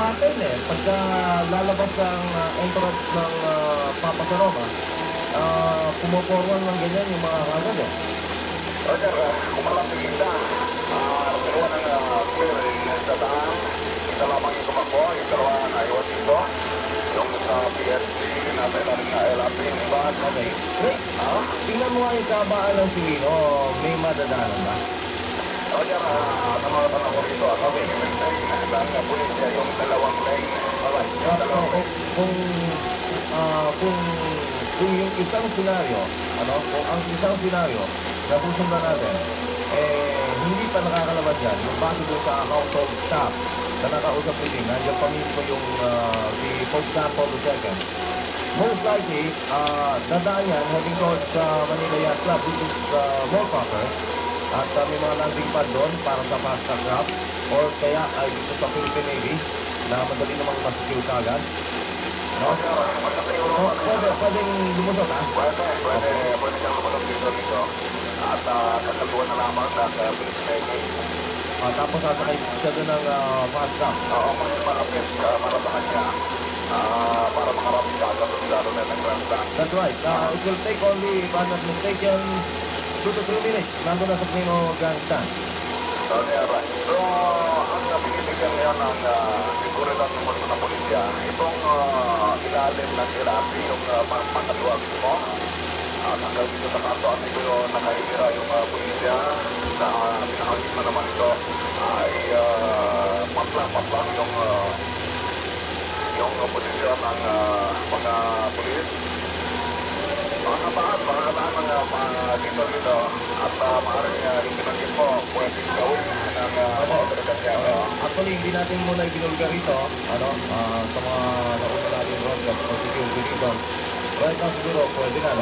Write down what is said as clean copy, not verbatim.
pattern eh. Pagka lalabas ang entrance ng Papa sa Roma, pumuporwan ng ganyan yung mga kagad eh. Roger, kung malapit kita, dalawa ng clearing sa daan, isa lamang yung tumakbo, yung dalawa na iwan dito, yung sa PSP, nasa ilalim na LRT, diba? Okay. Great. Tingnan mo nga yung kabaan ng Silino, may madadaanan ba? Roger, tama-tama ko rito, okay, yung lane, ang pulis niya yung dalawang lane. Alright. Kung yung isang senaryo, kung ang isang senaryo na susundan natin, hindi pa nakakalabas yan, yung base doon sa household staff na nakausap nila, nandiyan pa mismo yung si Pope John Paul II. Most likely, dadaan yan heading towards Manila Yacht Club, which is Moorcrocker, at may mga landing pad doon para sa fast track route, or kaya ay dito sa Philippine Navy na madali namang masecure kagad. No? Pwedeng lumusot, ha? Pwede siyang lumusot dito. At kakaluan na lamang sa Philippine Navy. Tapos sasakay siya doon ng fast track. Oo, mas malapit para sa kanya. Para makarapit ka agad sa lalo na ng grandstand. That's right. It will take only, if I'm not mistaken, 2 to 3 minutes. Nandun na sa Primo Grandstand. So, ang binibigyan niya ng seguridad ng mga na polisya, itong ilalim ng LRT, yung pangkatuwa mismo, hanggang dito sa kanto at ito nakaibira yung polisya, sa pinahagis na naman ito ay patlang yung posisyon ng mga polis. Mga dito at maaaring ipinagin mo, pwedeng gawin ng otoridad niya. Actually, hindi natin muna ibinulga rito, sa mga nauna natin broadcast for security reasons. Right now siguro, pwede na,